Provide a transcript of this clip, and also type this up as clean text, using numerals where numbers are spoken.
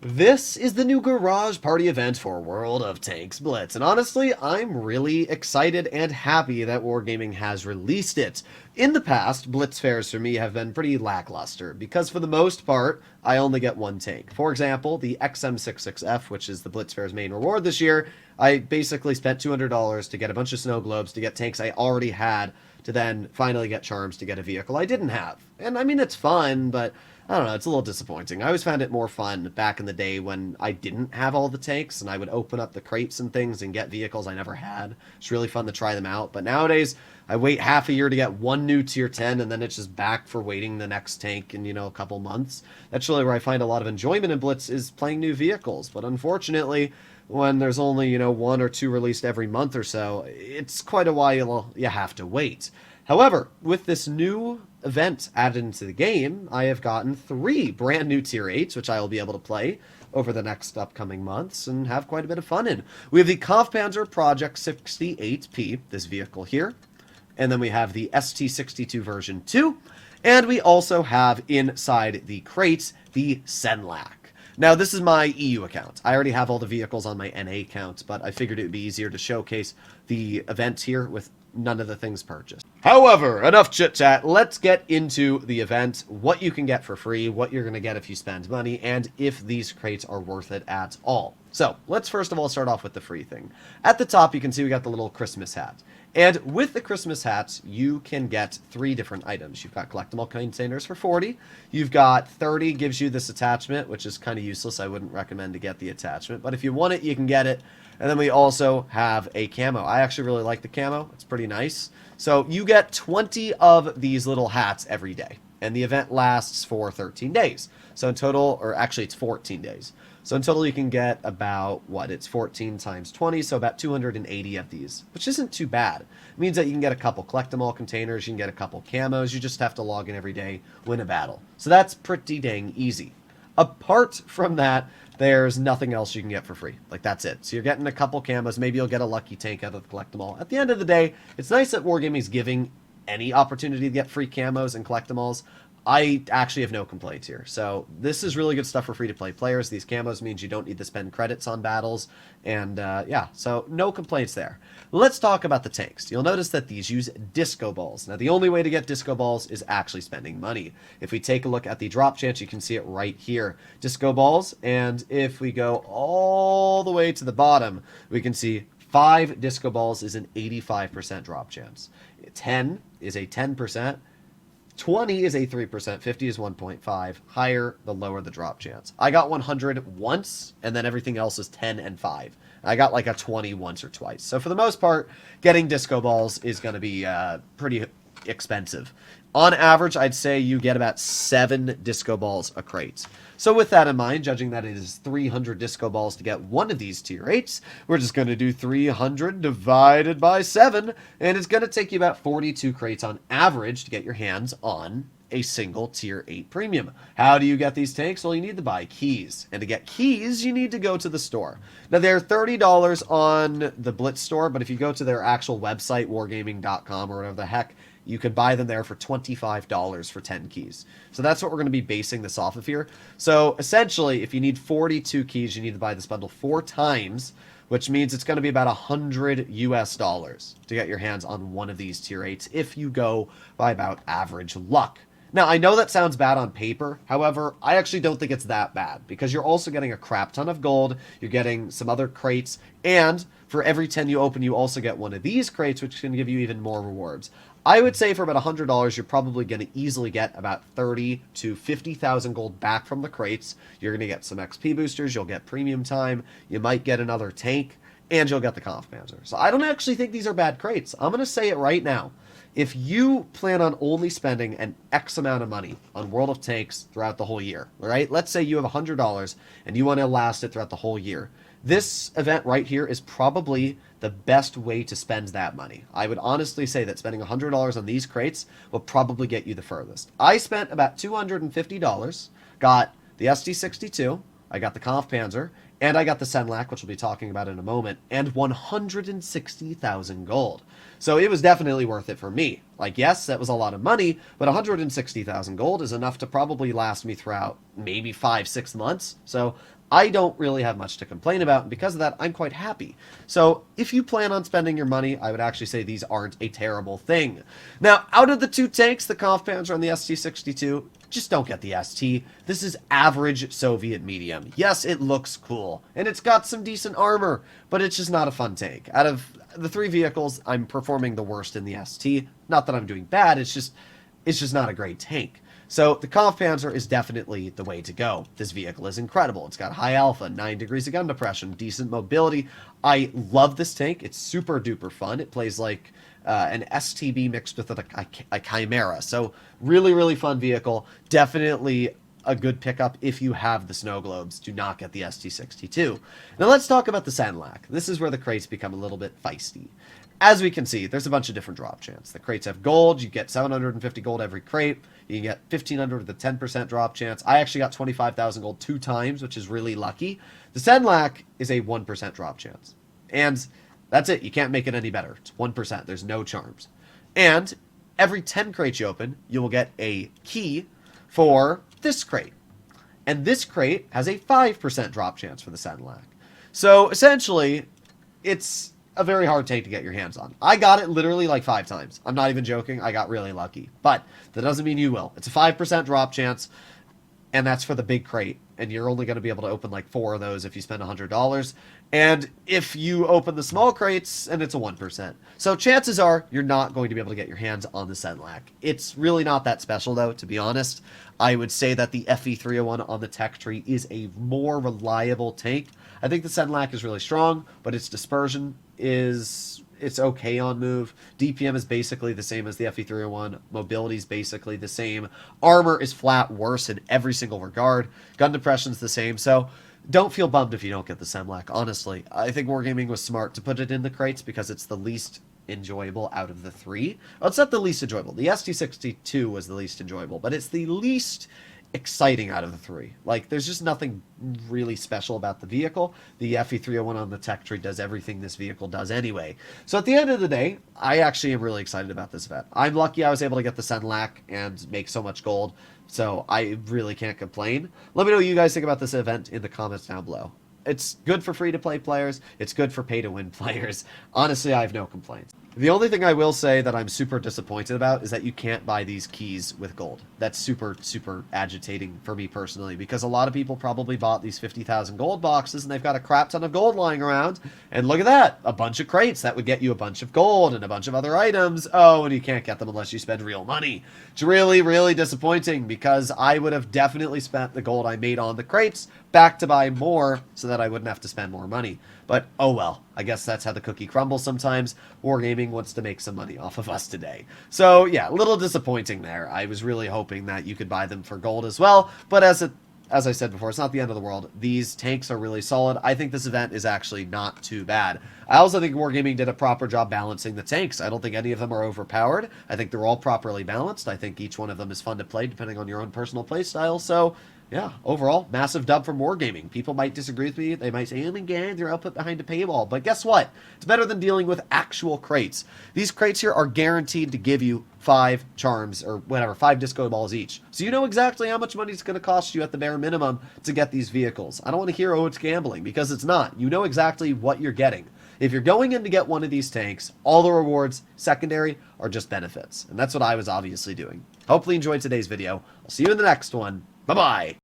This is the new garage party event for World of Tanks Blitz, and honestly, I'm really excited and happy that Wargaming has released it. In the past, Blitz fairs for me have been pretty lackluster, because for the most part, I only get one tank. For example, the XM66F, which is the Blitz fair's main reward this year, I basically spent $200 to get a bunch of snow globes, to get tanks I already had, to then finally get charms to get a vehicle I didn't have. And I mean, it's fun, but I don't know, it's a little disappointing. I always found it more fun back in the day when I didn't have all the tanks and I would open up the crates and things and get vehicles I never had. It's really fun to try them out. But nowadays, I wait half a year to get one new tier 10 and then it's just back for waiting the next tank in, a couple months. That's really where I find a lot of enjoyment in Blitz, is playing new vehicles. But unfortunately, when there's only, one or two released every month or so, it's quite a while you have to wait. However, with this new event added into the game, I have gotten 3 brand new tier 8s, which I will be able to play over the next upcoming months and have quite a bit of fun in. We have the Kampfpanzer Project 68P, this vehicle here, and then we have the ST62 version 2, and we also have inside the crates the Senlac. Now, this is my EU account. I already have all the vehicles on my NA account, but I figured it would be easier to showcase the event here with none of the things purchased. However, enough chit-chat. Let's get into the event, what you can get for free, what you're going to get if you spend money, and if these crates are worth it at all. So, let's first of all start off with the free thing. At the top, you can see we got the little Christmas hat. And with the Christmas hats, you can get 3 different items. You've got collectible containers for 40. You've got 30 gives you this attachment, which is kind of useless. I wouldn't recommend to get the attachment. But if you want it, you can get it. And then we also have a camo. I actually really like the camo. It's pretty nice. So you get 20 of these little hats every day. And the event lasts for 13 days. So in total, or actually it's 14 days. So in total, you can get about, it's 14 times 20, so about 280 of these, which isn't too bad. It means that you can get a couple collectible containers, you can get a couple camos, you just have to log in every day, win a battle. So that's pretty dang easy. Apart from that, there's nothing else you can get for free. Like, that's it. So you're getting a couple camos, maybe you'll get a lucky tank out of the collectible. At the end of the day, it's nice that Wargaming is giving any opportunity to get free camos and collectibles. I actually have no complaints here. So this is really good stuff for free-to-play players. These camos means you don't need to spend credits on battles. And yeah, so no complaints there. Let's talk about the tanks. You'll notice that these use disco balls. Now, the only way to get disco balls is actually spending money. If we take a look at the drop chance, you can see it right here. Disco balls, and if we go all the way to the bottom, we can see 5 disco balls is an 85% drop chance. 10 is a 10%. 20 is a 3%, 50 is 1.5. Higher, the lower the drop chance. I got 100 once, and then everything else is 10 and 5. I got like a 20 once or twice. So for the most part, getting disco balls is going to be pretty expensive. On average, I'd say you get about 7 disco balls a crate. So with that in mind, judging that it is 300 disco balls to get one of these tier 8s, we're just going to do 300 divided by 7, and it's going to take you about 42 crates on average to get your hands on a single tier 8 premium. How do you get these tanks? Well, you need to buy keys. And to get keys, you need to go to the store. Now, they're $30 on the Blitz store, but if you go to their actual website, wargaming.com or whatever the heck, you could buy them there for $25 for 10 keys. So that's what we're going to be basing this off of here. So essentially, if you need 42 keys, you need to buy this bundle 4 times, which means it's going to be about $100 US to get your hands on one of these tier 8s if you go by about average luck. Now, I know that sounds bad on paper. However, I actually don't think it's that bad because you're also getting a crap ton of gold. You're getting some other crates. And for every 10 you open, you also get one of these crates, which can give you even more rewards. I would say for about $100, you're probably going to easily get about 30 to 50,000 gold back from the crates. You're going to get some XP boosters. You'll get premium time. You might get another tank. And you'll get the Kampfpanzer. So I don't actually think these are bad crates. I'm going to say it right now. If you plan on only spending an X amount of money on World of Tanks throughout the whole year, all right? Let's say you have $100 and you want to last it throughout the whole year. This event right here is probably the best way to spend that money. I would honestly say that spending $100 on these crates will probably get you the furthest. I spent about $250, got the SD62, I got the Kampfpanzer, and I got the Senlac, which we'll be talking about in a moment, and 160,000 gold. So it was definitely worth it for me. Like, yes, that was a lot of money, but 160,000 gold is enough to probably last me throughout maybe 5-6 months. So I don't really have much to complain about, and because of that, I'm quite happy. So if you plan on spending your money, I would actually say these aren't a terrible thing. Now, out of the two tanks, the Conf Panzer and the ST-62, just don't get the ST. This is average Soviet medium. Yes, it looks cool, and it's got some decent armor, but it's just not a fun tank. Out of the three vehicles, I'm performing the worst in the ST. Not that I'm doing bad, it's just not a great tank. So the Conf Panzer is definitely the way to go. This vehicle is incredible. It's got high alpha, 9 degrees of gun depression, decent mobility. I love this tank. It's super duper fun. It plays like an STB mixed with a Chimera. So really, really fun vehicle. Definitely a good pickup if you have the snow globes. Do not get the ST-62. Now let's talk about the Senlac. This is where the crates become a little bit feisty. As we can see, there's a bunch of different drop chance. The crates have gold. You get 750 gold every crate. You can get 1,500 with a 10% drop chance. I actually got 25,000 gold 2 times, which is really lucky. The Senlac is a 1% drop chance. And that's it. You can't make it any better. It's 1%. There's no charms. And every 10 crates you open, you will get a key for this crate. And this crate has a 5% drop chance for the Senlac. So essentially, it's a very hard tank to get your hands on. I got it literally like 5 times. I'm not even joking. I got really lucky. But that doesn't mean you will. It's a 5% drop chance, and that's for the big crate. And you're only going to be able to open like 4 of those if you spend $100. And if you open the small crates, and it's a 1%. So chances are you're not going to be able to get your hands on the Senlac. It's really not that special, though, to be honest. I would say that the FE301 on the tech tree is a more reliable tank. I think the Senlac is really strong, but its dispersion it's okay on move. DPM is basically the same as the FE301. Mobility is basically the same. Armor is flat worse in every single regard. Gun depression is the same. So don't feel bummed if you don't get the Senlac, honestly. I think Wargaming was smart to put it in the crates because it's the least enjoyable out of the 3. Well, it's not the least enjoyable. The ST-62 was the least enjoyable, but it's the least exciting out of the 3. Like, there's just nothing really special about the vehicle. The FE301 on the tech tree does everything this vehicle does anyway. So at the end of the day, I actually am really excited about this event. I'm lucky I was able to get the Senlac and make so much gold, so I really can't complain. Let me know what you guys think about this event in the comments down below. It's good for free-to-play players. It's good for pay-to-win players. Honestly, I have no complaints. The only thing I will say that I'm super disappointed about is that you can't buy these keys with gold. That's super, super agitating for me personally, because a lot of people probably bought these 50,000 gold boxes and they've got a crap ton of gold lying around. And look at that, a bunch of crates that would get you a bunch of gold and a bunch of other items. Oh, and you can't get them unless you spend real money. It's really, really disappointing, because I would have definitely spent the gold I made on the crates back to buy more so that I wouldn't have to spend more money. But oh well, I guess that's how the cookie crumbles sometimes. Wargaming wants to make some money off of us today. So yeah, a little disappointing there. I was really hoping that you could buy them for gold as well, but as I said before, it's not the end of the world. These tanks are really solid. I think this event is actually not too bad. I also think Wargaming did a proper job balancing the tanks. I don't think any of them are overpowered. I think they're all properly balanced. I think each one of them is fun to play depending on your own personal play style. So yeah, overall, massive dub from Wargaming. People might disagree with me. They might say, oh my god, they're all put behind a paywall. But guess what? It's better than dealing with actual crates. These crates here are guaranteed to give you 5 charms, or whatever, 5 disco balls each. So you know exactly how much money it's going to cost you at the bare minimum to get these vehicles. I don't want to hear, oh, it's gambling, because it's not. You know exactly what you're getting. If you're going in to get one of these tanks, all the rewards, secondary, are just benefits. And that's what I was obviously doing. Hopefully you enjoyed today's video. I'll see you in the next one. Bye-bye.